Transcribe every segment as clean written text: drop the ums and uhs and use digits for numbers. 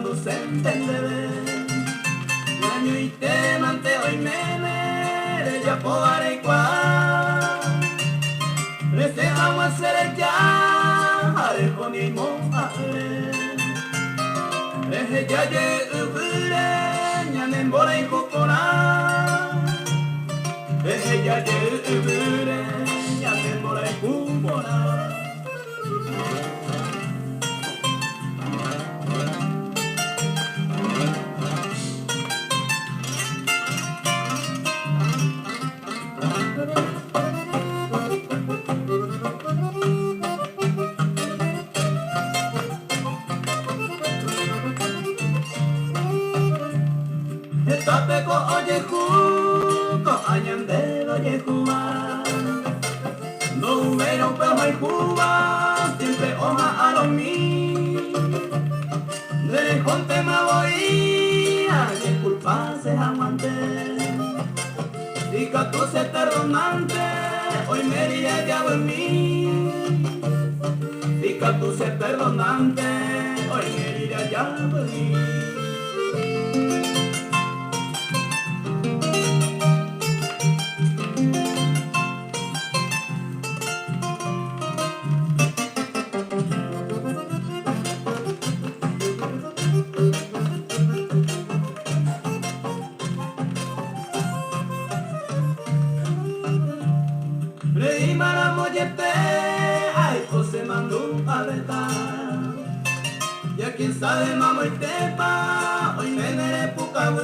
du sentendere na nyui te mante oi meme re ja poare qua re se ama sere ja hare koni mo are re he ja je ubure nyane mbore kokora re he ja je ubure nyane mbore kubora Tape ko oye ku ko añandero oye kuma no hubieron pero hay Cuba siempre oja a los mí de conte me voy a que culpa se amante y que tú se perdonante hoy me diría ya en mí y que tú se perdonante hoy me diría ya en mí. Rey Maramoyete, ay, José mandó paleta. Ya quien sabe, mamo y tepa, hoy me nere pucabu.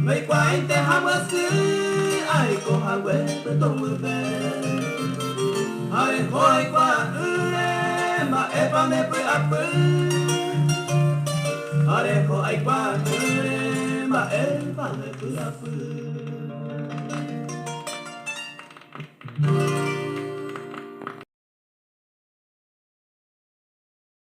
Me cuainte jaguasí, ay, coja huepe tomube. Ay, hoy cuaure, ma epa me pui apu. Ay, hoy cuaure, ma epa me pui apu.